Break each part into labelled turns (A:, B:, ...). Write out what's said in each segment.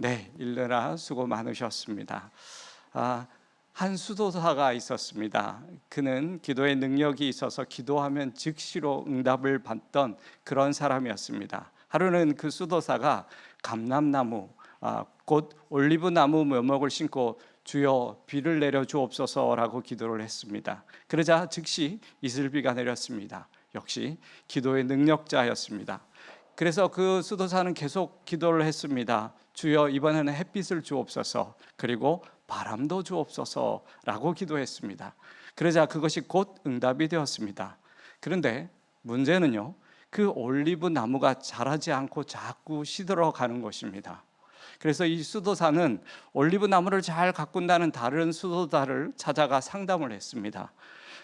A: 네, 읽느라 수고 많으셨습니다. 한 수도사가 있었습니다. 그는 기도의 능력이 있어서 기도하면 즉시로 응답을 받던 그런 사람이었습니다. 하루는 그 수도사가 감람나무, 곧 올리브나무 묘목을 심고 주여 비를 내려 주옵소서라고 기도를 했습니다. 그러자 즉시 이슬비가 내렸습니다. 역시 기도의 능력자였습니다. 그래서 그 수도사는 계속 기도를 했습니다. 주여 이번에는 햇빛을 주옵소서, 그리고 바람도 주옵소서라고 기도했습니다. 그러자 그것이 곧 응답이 되었습니다. 그런데 문제는요, 그 올리브 나무가 자라지 않고 자꾸 시들어가는 것입니다. 그래서 이 수도사는 올리브 나무를 잘 가꾼다는 다른 수도사를 찾아가 상담을 했습니다.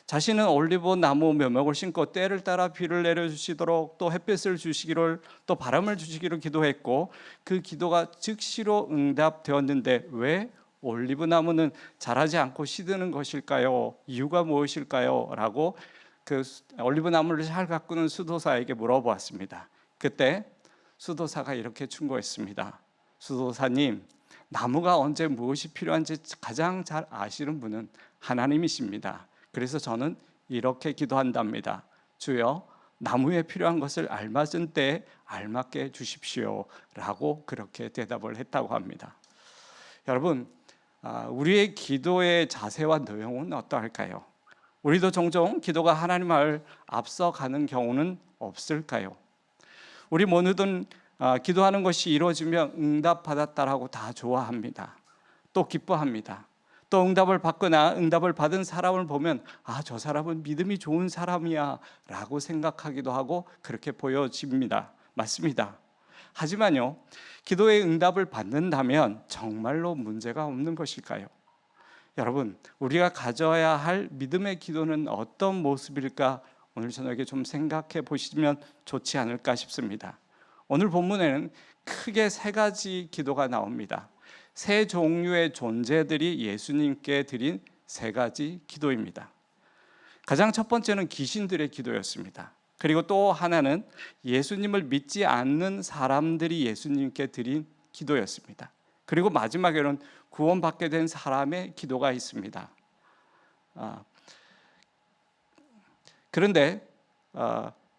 A: 자신은 올리브 나무 묘목을 심고 때를 따라 비를 내려주시도록 또 햇빛을 주시기를 또 바람을 주시기를 기도했고 그 기도가 즉시로 응답되었는데 왜 올리브 나무는 자라지 않고 시드는 것일까요? 이유가 무엇일까요? 라고 그 올리브 나무를 잘 가꾸는 수도사에게 물어보았습니다. 그때 수도사가 이렇게 충고했습니다. 수도사님, 나무가 언제 무엇이 필요한지 가장 잘 아시는 분은 하나님이십니다. 그래서 저는 이렇게 기도한답니다. 주여, 나무에 필요한 것을 알맞은 때에 알맞게 주십시오 라고 그렇게 대답을 했다고 합니다. 여러분, 우리의 기도의 자세와 내용은 어떠할까요? 우리도 종종 기도가 하나님을 앞서가는 경우는 없을까요? 우리 모두는 기도하는 것이 이루어지면 응답받았다라고 다 좋아합니다. 또 기뻐합니다. 또 응답을 받거나 응답을 받은 사람을 보면 저 사람은 믿음이 좋은 사람이야 라고 생각하기도 하고 그렇게 보여집니다. 맞습니다. 하지만요, 기도의 응답을 받는다면 정말로 문제가 없는 것일까요? 여러분, 우리가 가져야 할 믿음의 기도는 어떤 모습일까 오늘 저녁에 좀 생각해 보시면 좋지 않을까 싶습니다. 오늘 본문에는 크게 세 가지 기도가 나옵니다. 세 종류의 존재들이 예수님께 드린 세 가지 기도입니다. 가장 첫 번째는 귀신들의 기도였습니다. 그리고 또 하나는 예수님을 믿지 않는 사람들이 예수님께 드린 기도였습니다. 그리고 마지막에는 구원받게 된 사람의 기도가 있습니다. 그런데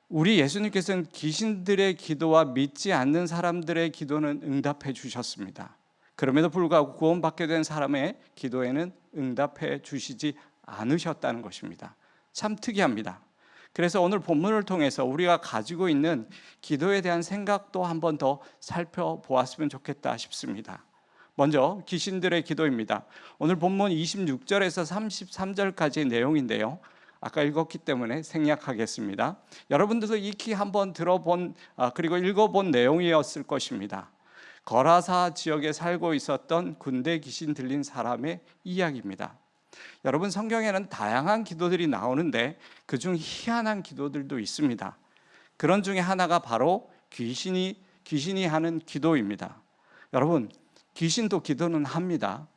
A: 우리 예수님께서는 귀신들의 기도와 믿지 않는 사람들의 기도는 응답해 주셨습니다. 그럼에도 불구하고 구원받게 된 사람의 기도에는 응답해 주시지 않으셨다는 것입니다. 참 특이합니다. 그래서 오늘 본문을 통해서 우리가 가지고 있는 기도에 대한 생각도 한 번 더 살펴보았으면 좋겠다 싶습니다. 먼저 귀신들의 기도입니다. 오늘 본문 26절에서 33절까지의 내용인데요. 아까 읽었기 때문에 생략하겠습니다. 여러분들도 익히 한번 들어본 그리고 읽어본 내용이었을 것입니다. 거라사 지역에 살고 있었던 군대 귀신 들린 사람의 이야기입니다. 여러분, 성경에는 다양한 기도들이 나오는데 그중 희한한 기도들도 있습니다. 그런 중에 하나가 바로 귀신이 하는 기도입니다. 여러분, 귀신도 기도는 합니다.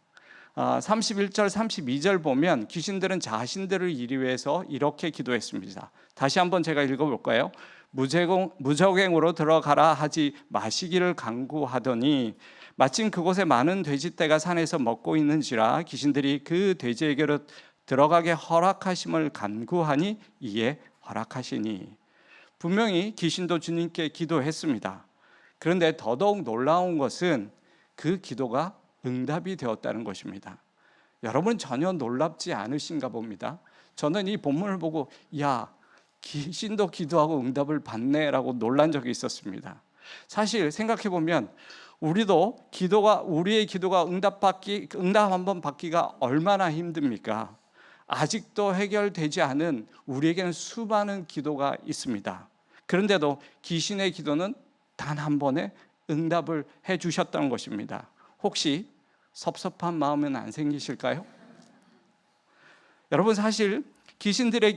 A: 31절 32절 보면 귀신들은 자신들을 이리 위해서 이렇게 기도했습니다. 다시 한번 제가 읽어볼까요? 무적행으로 들어가라 하지 마시기를 간구하더니 마침 그곳에 많은 돼지떼가 산에서 먹고 있는지라 귀신들이 그 돼지에게로 들어가게 허락하심을 간구하니 이에 허락하시니. 분명히 귀신도 주님께 기도했습니다. 그런데 더더욱 놀라운 것은 그 기도가 응답이 되었다는 것입니다. 여러분 전혀 놀랍지 않으신가 봅니다. 저는 이 본문을 보고 귀신도 기도하고 응답을 받네라고 놀란 적이 있었습니다. 사실 생각해 보면 우리의 기도가 응답 한번 받기가 얼마나 힘듭니까? 아직도 해결되지 않은 우리에게는 수많은 기도가 있습니다. 그런데도 귀신의 기도는 단 한 번에 응답을 해 주셨다는 것입니다. 혹시 섭섭한 마음은 안 생기실까요? 여러분, 사실 귀신들의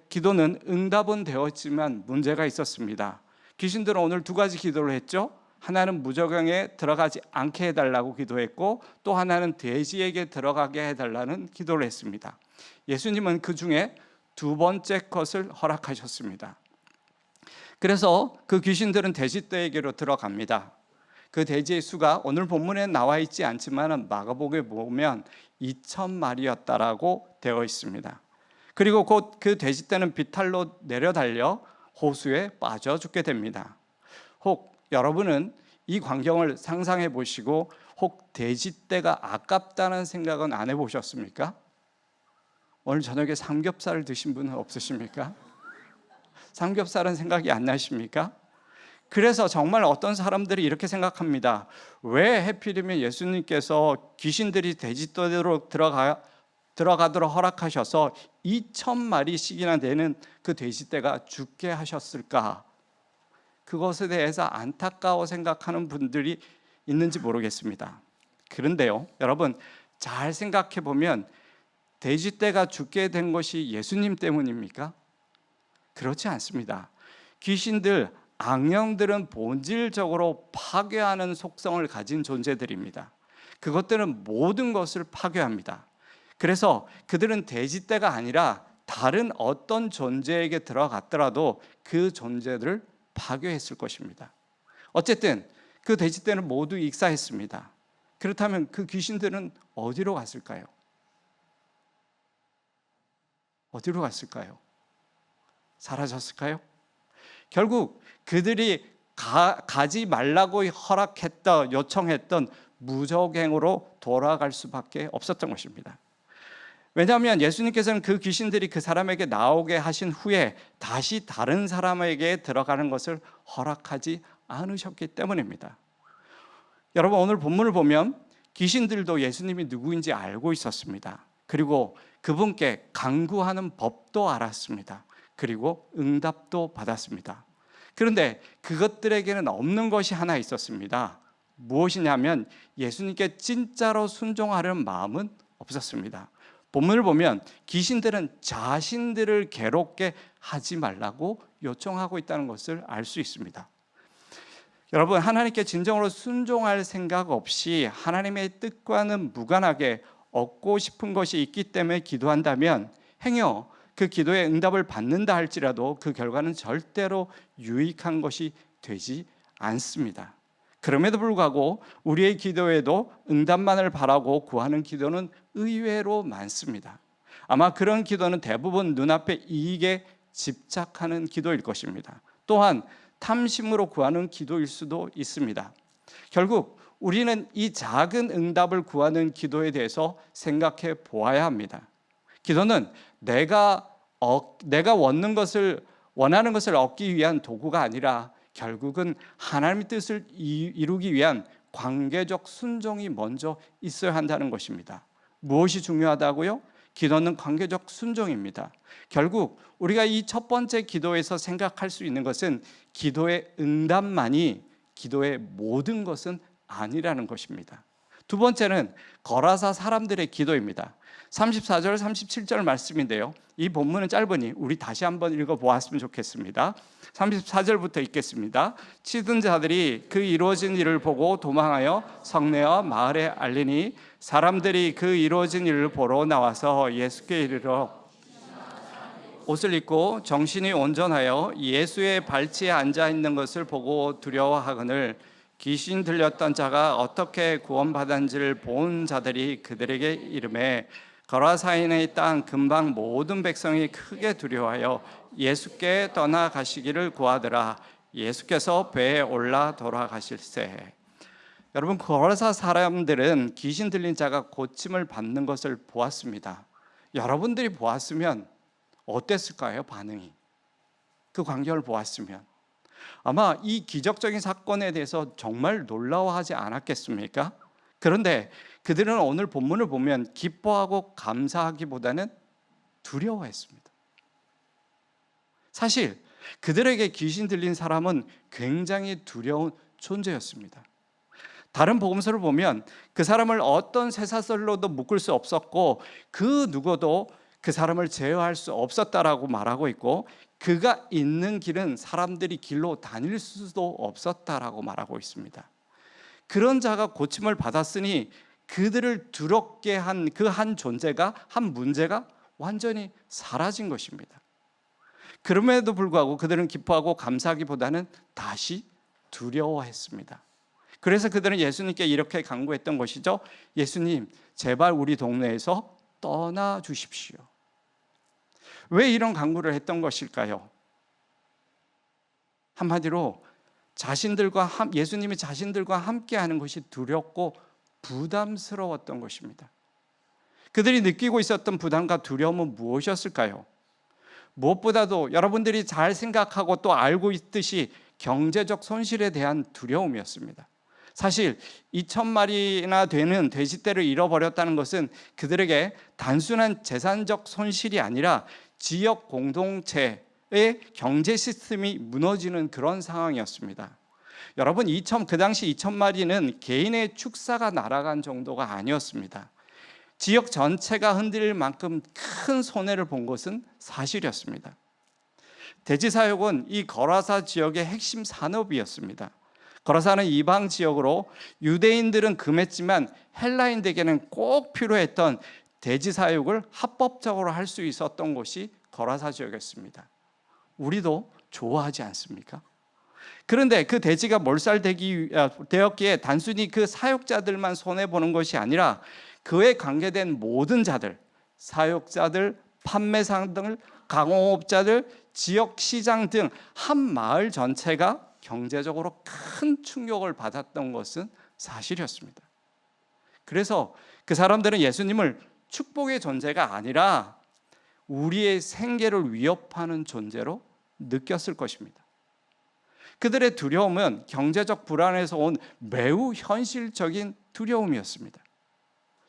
A: 기도는 응답은 되었지만 문제가 있었습니다. 귀신들은 오늘 두 가지 기도를 했죠. 하나는 무저경에 들어가지 않게 해달라고 기도했고 또 하나는 돼지에게 들어가게 해달라는 기도를 했습니다. 예수님은 그 중에 두 번째 것을 허락하셨습니다. 그래서 그 귀신들은 돼지떼에게로 들어갑니다. 그 돼지의 수가 오늘 본문에 나와 있지 않지만 마가복음에 보면 2,000마리였다라고 되어 있습니다. 그리고 곧 그 돼지떼는 비탈로 내려달려 호수에 빠져 죽게 됩니다. 혹 여러분은 이 광경을 상상해 보시고 혹 돼지떼가 아깝다는 생각은 안 해보셨습니까? 오늘 저녁에 삼겹살을 드신 분은 없으십니까? 삼겹살은 생각이 안 나십니까? 그래서 정말 어떤 사람들이 이렇게 생각합니다. 왜 하필이면 예수님께서 귀신들이 돼지떼로 들어가도록 허락하셔서 2,000마리씩이나 되는 그 돼지떼가 죽게 하셨을까? 그것에 대해서 안타까워 생각하는 분들이 있는지 모르겠습니다. 그런데요, 여러분 잘 생각해 보면 돼지떼가 죽게 된 것이 예수님 때문입니까? 그렇지 않습니다. 귀신들, 악령들은 본질적으로 파괴하는 속성을 가진 존재들입니다. 그것들은 모든 것을 파괴합니다. 그래서 그들은 돼지떼가 아니라 다른 어떤 존재에게 들어갔더라도 그 존재를 파괴했을 것입니다. 어쨌든 그 돼지떼는 모두 익사했습니다. 그렇다면 그 귀신들은 어디로 갔을까요? 어디로 갔을까요? 사라졌을까요? 결국 그들이 가지 말라고 요청했던 무적행으로 돌아갈 수밖에 없었던 것입니다. 왜냐하면 예수님께서는 그 귀신들이 그 사람에게 나오게 하신 후에 다시 다른 사람에게 들어가는 것을 허락하지 않으셨기 때문입니다. 여러분 오늘 본문을 보면 귀신들도 예수님이 누구인지 알고 있었습니다. 그리고 그분께 간구하는 법도 알았습니다. 그리고 응답도 받았습니다. 그런데 그것들에게는 없는 것이 하나 있었습니다. 무엇이냐면 예수님께 진짜로 순종하려는 마음은 없었습니다. 본문을 보면 귀신들은 자신들을 괴롭게 하지 말라고 요청하고 있다는 것을 알 수 있습니다. 여러분 하나님께 진정으로 순종할 생각 없이 하나님의 뜻과는 무관하게 얻고 싶은 것이 있기 때문에 기도한다면 행여 그 기도의 응답을 받는다 할지라도 그 결과는 절대로 유익한 것이 되지 않습니다. 그럼에도 불구하고 우리의 기도에도 응답만을 바라고 구하는 기도는 의외로 많습니다. 아마 그런 기도는 대부분 눈앞의 이익에 집착하는 기도일 것입니다. 또한 탐심으로 구하는 기도일 수도 있습니다. 결국 우리는 이 작은 응답을 구하는 기도에 대해서 생각해 보아야 합니다. 기도는 내가 원하는 것을 얻기 위한 도구가 아니라 결국은 하나님의 뜻을 이루기 위한 관계적 순종이 먼저 있어야 한다는 것입니다. 무엇이 중요하다고요? 기도는 관계적 순종입니다. 결국 우리가 이 첫 번째 기도에서 생각할 수 있는 것은 기도의 응답만이 기도의 모든 것은 아니라는 것입니다. 두 번째는 거라사 사람들의 기도입니다. 34절 37절 말씀인데요. 이 본문은 짧으니 우리 다시 한번 읽어보았으면 좋겠습니다. 34절부터 읽겠습니다. 치든 자들이 그 이루어진 일을 보고 도망하여 성내와 마을에 알리니 사람들이 그 이루어진 일을 보러 나와서 예수께 이르러 옷을 입고 정신이 온전하여 예수의 발치에 앉아 있는 것을 보고 두려워하거늘 귀신 들렸던 자가 어떻게 구원받은지를 본 자들이 그들에게 이르매 거라사인의 땅 근방 모든 백성이 크게 두려워하여 예수께 떠나가시기를 구하더라. 예수께서 배에 올라 돌아가실세. 여러분 거라사 사람들은 귀신 들린 자가 고침을 받는 것을 보았습니다. 여러분들이 보았으면 어땠을까요? 반응이. 그 광경을 보았으면 아마 이 기적적인 사건에 대해서 정말 놀라워하지 않았겠습니까? 그런데 그들은 오늘 본문을 보면 기뻐하고 감사하기보다는 두려워했습니다. 사실 그들에게 귀신 들린 사람은 굉장히 두려운 존재였습니다. 다른 복음서를 보면 그 사람을 어떤 쇠사슬로도 묶을 수 없었고 그 누구도 그 사람을 제어할 수 없었다라고 말하고 있고 그가 있는 길은 사람들이 길로 다닐 수도 없었다라고 말하고 있습니다. 그런 자가 고침을 받았으니 그들을 두렵게 한 그 한 존재가 한 문제가 완전히 사라진 것입니다. 그럼에도 불구하고 그들은 기뻐하고 감사하기보다는 다시 두려워했습니다. 그래서 그들은 예수님께 이렇게 간구했던 것이죠. 예수님, 제발 우리 동네에서 떠나 주십시오. 왜 이런 간구를 했던 것일까요? 한마디로 예수님이 자신들과 함께하는 것이 두렵고 부담스러웠던 것입니다. 그들이 느끼고 있었던 부담과 두려움은 무엇이었을까요? 무엇보다도 여러분들이 잘 생각하고 또 알고 있듯이 경제적 손실에 대한 두려움이었습니다. 사실 2,000마리나 되는 돼지떼를 잃어버렸다는 것은 그들에게 단순한 재산적 손실이 아니라 지역 공동체의 경제 시스템이 무너지는 그런 상황이었습니다. 여러분, 그 당시 2,000마리는 개인의 축사가 날아간 정도가 아니었습니다. 지역 전체가 흔들릴 만큼 큰 손해를 본 것은 사실이었습니다. 돼지 사육은 이 거라사 지역의 핵심 산업이었습니다. 거라사는 이방 지역으로 유대인들은 금했지만 헬라인들에게는 꼭 필요했던 돼지 사육을 합법적으로 할 수 있었던 곳이 거라사 지역이었습니다. 우리도 좋아하지 않습니까? 그런데 그 돼지가 몰살되었기에 단순히 그 사육자들만 손해보는 것이 아니라 그에 관계된 모든 자들, 사육자들, 판매상들, 강공업자들, 지역시장 등 한 마을 전체가 경제적으로 큰 충격을 받았던 것은 사실이었습니다. 그래서 그 사람들은 예수님을 축복의 존재가 아니라 우리의 생계를 위협하는 존재로 느꼈을 것입니다. 그들의 두려움은 경제적 불안에서 온 매우 현실적인 두려움이었습니다.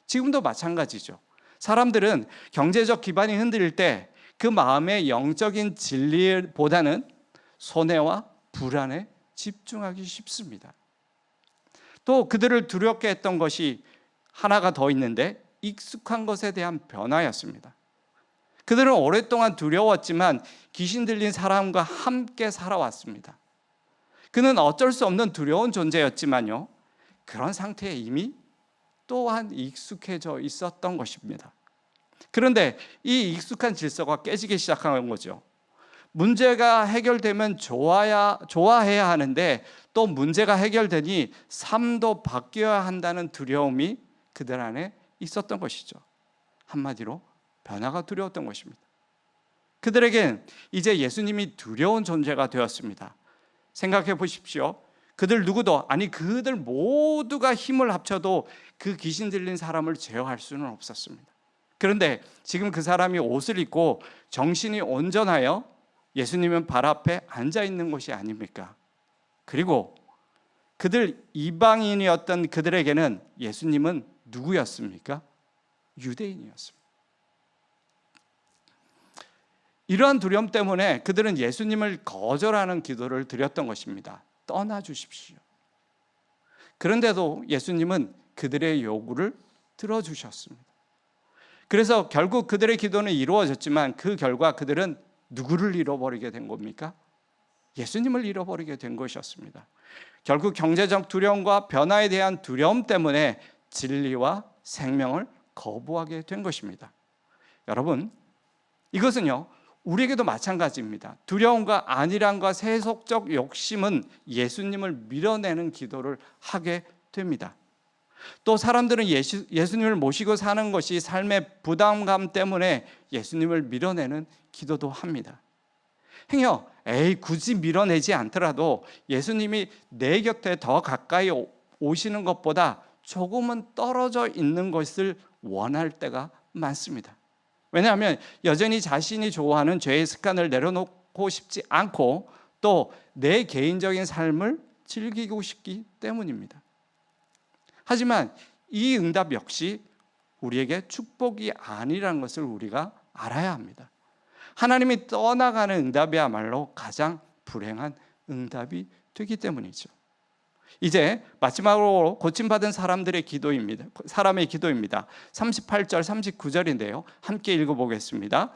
A: 지금도 마찬가지죠. 사람들은 경제적 기반이 흔들릴 때 그 마음의 영적인 진리보다는 손해와 불안에 집중하기 쉽습니다. 또 그들을 두렵게 했던 것이 하나가 더 있는데 익숙한 것에 대한 변화였습니다. 그들은 오랫동안 두려웠지만 귀신 들린 사람과 함께 살아왔습니다. 그는 어쩔 수 없는 두려운 존재였지만요, 그런 상태에 이미 또한 익숙해져 있었던 것입니다. 그런데 이 익숙한 질서가 깨지기 시작한 거죠. 문제가 해결되면 좋아해야 하는데 또 문제가 해결되니 삶도 바뀌어야 한다는 두려움이 그들 안에 있었던 것이죠. 한마디로 변화가 두려웠던 것입니다. 그들에겐 이제 예수님이 두려운 존재가 되었습니다. 생각해 보십시오. 그들 모두가 힘을 합쳐도 그 귀신 들린 사람을 제어할 수는 없었습니다. 그런데 지금 그 사람이 옷을 입고 정신이 온전하여 예수님은 발 앞에 앉아 있는 것이 아닙니까? 그리고 그들 이방인이었던 그들에게는 예수님은 누구였습니까? 유대인이었습니다. 이러한 두려움 때문에 그들은 예수님을 거절하는 기도를 드렸던 것입니다. 떠나 주십시오. 그런데도 예수님은 그들의 요구를 들어주셨습니다. 그래서 결국 그들의 기도는 이루어졌지만 그 결과 그들은 누구를 잃어버리게 된 겁니까? 예수님을 잃어버리게 된 것이었습니다. 결국 경제적 두려움과 변화에 대한 두려움 때문에 진리와 생명을 거부하게 된 것입니다. 여러분, 이것은요, 우리에게도 마찬가지입니다. 두려움과 안일함과 세속적 욕심은 예수님을 밀어내는 기도를 하게 됩니다. 또 사람들은 예수님을 모시고 사는 것이 삶의 부담감 때문에 예수님을 밀어내는 기도도 합니다. 행여 굳이 밀어내지 않더라도 예수님이 내 곁에 더 가까이 오시는 것보다 조금은 떨어져 있는 것을 원할 때가 많습니다. 왜냐하면 여전히 자신이 좋아하는 죄의 습관을 내려놓고 싶지 않고 또 내 개인적인 삶을 즐기고 싶기 때문입니다. 하지만 이 응답 역시 우리에게 축복이 아니라는 것을 우리가 알아야 합니다. 하나님이 떠나가는 응답이야말로 가장 불행한 응답이 되기 때문이죠. 이제 마지막으로 고침받은 사람의 기도입니다. 38절 39절인데요. 함께 읽어보겠습니다.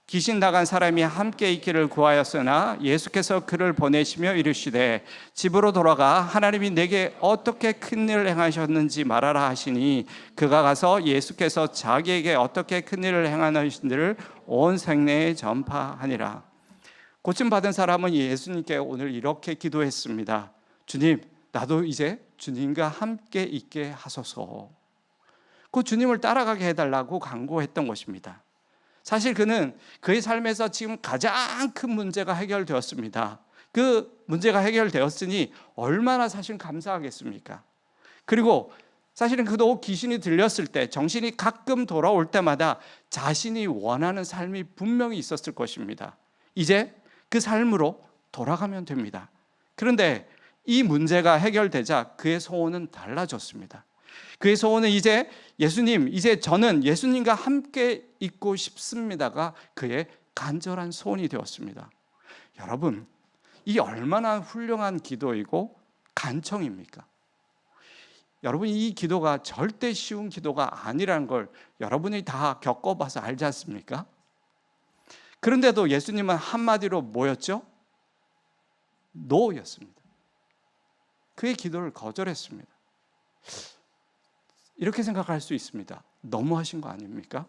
A: 귀신 나간 사람이 함께 있기를 구하였으나 예수께서 그를 보내시며 이르시되 집으로 돌아가 하나님이 내게 어떻게 큰 일을 행하셨는지 말하라 하시니 그가 가서 예수께서 자기에게 어떻게 큰 일을 행하셨는지를 온 생내에 전파하니라. 고침받은 사람은 예수님께 오늘 이렇게 기도했습니다. 주님, 나도 이제 주님과 함께 있게 하소서. 그 주님을 따라가게 해달라고 간구했던 것입니다. 사실 그는 그의 삶에서 지금 가장 큰 문제가 해결되었습니다. 그 문제가 해결되었으니 얼마나 사실 감사하겠습니까? 그리고 사실은 그도 귀신이 들렸을 때, 정신이 가끔 돌아올 때마다 자신이 원하는 삶이 분명히 있었을 것입니다. 이제 그 삶으로 돌아가면 됩니다. 그런데 이 문제가 해결되자 그의 소원은 달라졌습니다. 그의 소원은 이제 예수님, 이제 저는 예수님과 함께 있고 싶습니다가 그의 간절한 소원이 되었습니다. 여러분, 이 얼마나 훌륭한 기도이고 간청입니까? 여러분, 이 기도가 절대 쉬운 기도가 아니라는 걸 여러분이 다 겪어봐서 알지 않습니까? 그런데도 예수님은 한마디로 뭐였죠? 노였습니다. 그의 기도를 거절했습니다. 이렇게 생각할 수 있습니다. 너무하신 거 아닙니까?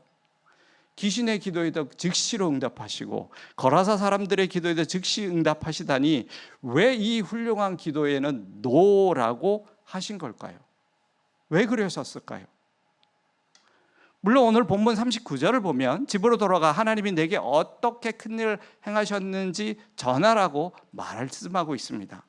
A: 귀신의 기도에도 즉시로 응답하시고 거라사 사람들의 기도에도 즉시 응답하시다니 왜 이 훌륭한 기도에는 노라고 하신 걸까요? 왜 그러셨을까요? 물론 오늘 본문 39절을 보면 집으로 돌아가 하나님이 내게 어떻게 큰 일을 행하셨는지 전하라고 말씀하고 있습니다.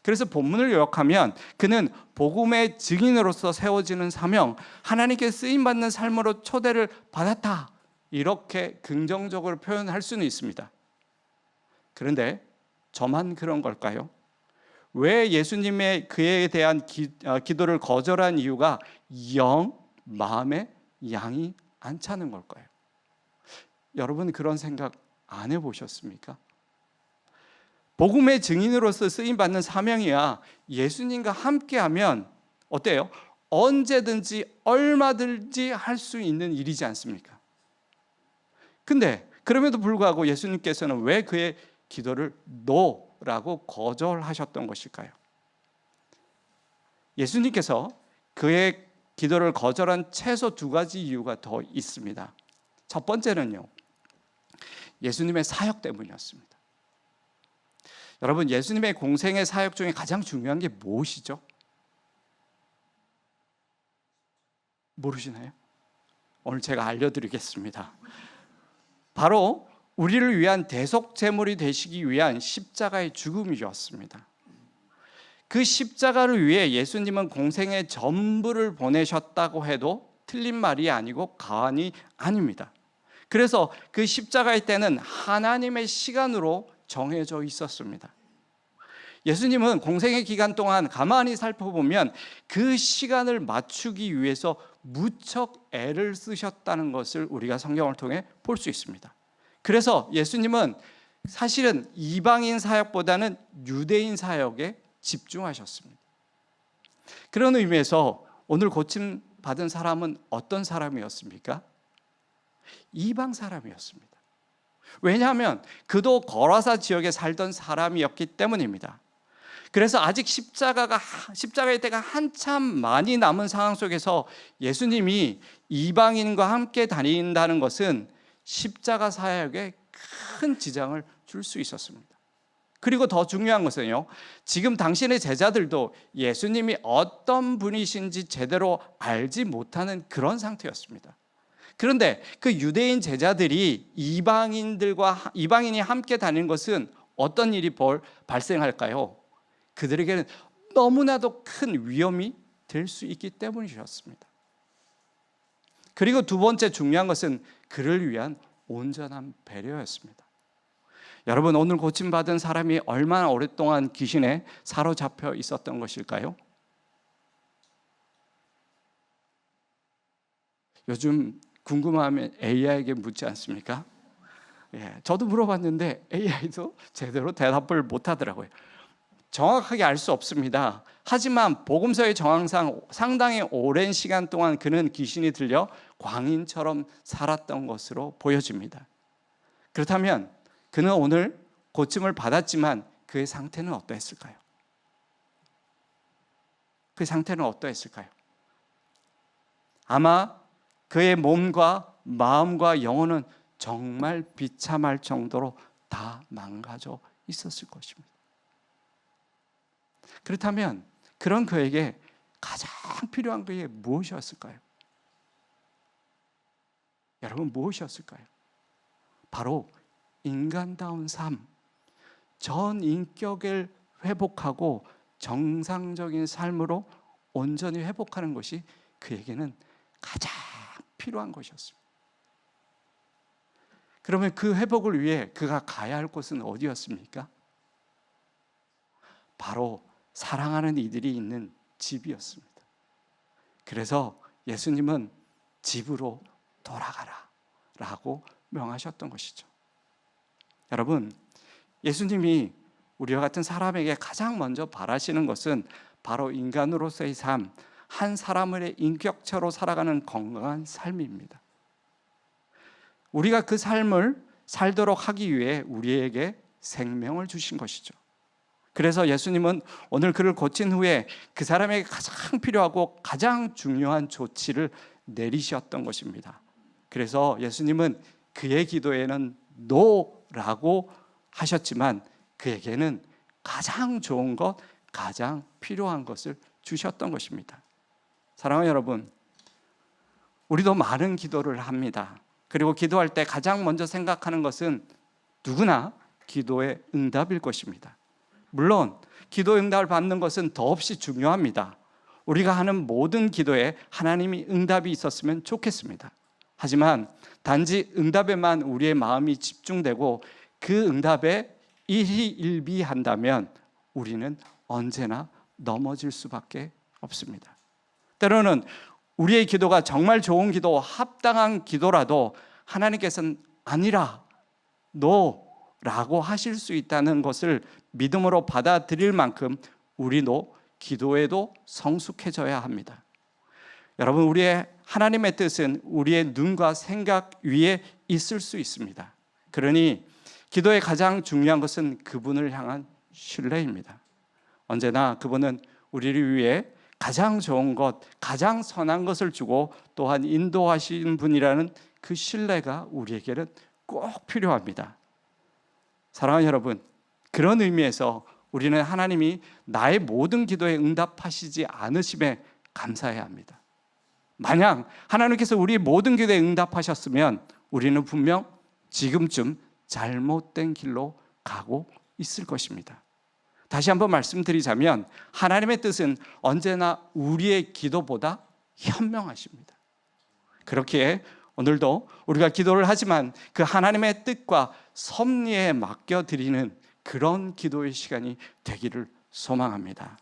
A: 그래서 본문을 요약하면 그는 복음의 증인으로서 세워지는 사명, 하나님께 쓰임받는 삶으로 초대를 받았다, 이렇게 긍정적으로 표현할 수는 있습니다. 그런데 저만 그런 걸까요? 왜 예수님의 그에 대한 기도를 거절한 이유가 영 마음에 양이 안 차는 걸까요? 여러분 그런 생각 안 해보셨습니까? 복음의 증인으로서 쓰임받는 사명이야 예수님과 함께하면 어때요? 언제든지 얼마든지 할 수 있는 일이지 않습니까? 근데 그럼에도 불구하고 예수님께서는 왜 그의 기도를 노라고 거절하셨던 것일까요? 예수님께서 그의 기도를 거절한 최소 두 가지 이유가 더 있습니다. 첫 번째는요, 예수님의 사역 때문이었습니다. 여러분, 예수님의 공생의 사역 중에 가장 중요한 게 무엇이죠? 모르시나요? 오늘 제가 알려드리겠습니다. 바로 우리를 위한 대속 제물이 되시기 위한 십자가의 죽음이었습니다. 그 십자가를 위해 예수님은 공생의 전부를 보내셨다고 해도 틀린 말이 아니고 과언이 아닙니다. 그래서 그 십자가의 때는 하나님의 시간으로 정해져 있었습니다. 예수님은 공생의 기간 동안 가만히 살펴보면 그 시간을 맞추기 위해서 무척 애를 쓰셨다는 것을 우리가 성경을 통해 볼 수 있습니다. 그래서 예수님은 사실은 이방인 사역보다는 유대인 사역에 집중하셨습니다. 그런 의미에서 오늘 고침 받은 사람은 어떤 사람이었습니까? 이방 사람이었습니다. 왜냐하면 그도 거라사 지역에 살던 사람이었기 때문입니다. 그래서 아직 십자가의 때가 한참 많이 남은 상황 속에서 예수님이 이방인과 함께 다닌다는 것은 십자가 사역에 큰 지장을 줄 수 있었습니다. 그리고 더 중요한 것은요, 지금 당신의 제자들도 예수님이 어떤 분이신지 제대로 알지 못하는 그런 상태였습니다. 그런데 그 유대인 제자들이 이방인이 함께 다니는 것은 어떤 일이 발생할까요? 그들에게는 너무나도 큰 위험이 될 수 있기 때문이었습니다. 그리고 두 번째 중요한 것은 그를 위한 온전한 배려였습니다. 여러분, 오늘 고침받은 사람이 얼마나 오랫동안 귀신에 사로잡혀 있었던 것일까요? 요즘 궁금하면 AI에게 묻지 않습니까? 저도 물어봤는데 AI도 제대로 대답을 못하더라고요. 정확하게 알 수 없습니다. 하지만 복음서의 정황상 상당히 오랜 시간 동안 그는 귀신이 들려 광인처럼 살았던 것으로 보여집니다. 그렇다면 그는 오늘 고침을 받았지만 그의 상태는 어떠했을까요? 그의 상태는 어떠했을까요? 아마 그의 몸과 마음과 영혼은 정말 비참할 정도로 다 망가져 있었을 것입니다. 그렇다면 그런 그에게 가장 필요한 게 무엇이었을까요? 여러분, 무엇이었을까요? 바로 인간다운 삶, 전 인격을 회복하고 정상적인 삶으로 온전히 회복하는 것이 그에게는 가장 필요한 것이었습니다. 그러면 그 회복을 위해 그가 가야 할 곳은 어디였습니까? 바로 사랑하는 이들이 있는 집이었습니다. 그래서 예수님은 집으로 돌아가라 라고 명하셨던 것이죠. 여러분, 예수님이 우리와 같은 사람에게 가장 먼저 바라시는 것은 바로 인간으로서의 삶, 한 사람의 인격체로 살아가는 건강한 삶입니다. 우리가 그 삶을 살도록 하기 위해 우리에게 생명을 주신 것이죠. 그래서 예수님은 오늘 그를 고친 후에 그 사람에게 가장 필요하고 가장 중요한 조치를 내리셨던 것입니다. 그래서 예수님은 그의 기도에는 노라고 하셨지만 그에게는 가장 좋은 것, 가장 필요한 것을 주셨던 것입니다. 사랑하는 여러분, 우리도 많은 기도를 합니다. 그리고 기도할 때 가장 먼저 생각하는 것은 누구나 기도의 응답일 것입니다. 물론 기도 응답을 받는 것은 더없이 중요합니다. 우리가 하는 모든 기도에 하나님이 응답이 있었으면 좋겠습니다. 하지만 단지 응답에만 우리의 마음이 집중되고 그 응답에 일희일비한다면 우리는 언제나 넘어질 수밖에 없습니다. 때로는 우리의 기도가 정말 좋은 기도, 합당한 기도라도 하나님께서는 아니라 너라고 하실 수 있다는 것을 믿음으로 받아들일 만큼 우리도 기도에도 성숙해져야 합니다. 여러분, 우리의 하나님의 뜻은 우리의 눈과 생각 위에 있을 수 있습니다. 그러니 기도의 가장 중요한 것은 그분을 향한 신뢰입니다. 언제나 그분은 우리를 위해 가장 좋은 것, 가장 선한 것을 주고 또한 인도하시는 분이라는 그 신뢰가 우리에게는 꼭 필요합니다. 사랑하는 여러분, 그런 의미에서 우리는 하나님이 나의 모든 기도에 응답하시지 않으심에 감사해야 합니다. 만약 하나님께서 우리 모든 기도에 응답하셨으면 우리는 분명 지금쯤 잘못된 길로 가고 있을 것입니다. 다시 한번 말씀드리자면 하나님의 뜻은 언제나 우리의 기도보다 현명하십니다. 그렇기에 오늘도 우리가 기도를 하지만 그 하나님의 뜻과 섭리에 맡겨드리는 그런 기도의 시간이 되기를 소망합니다.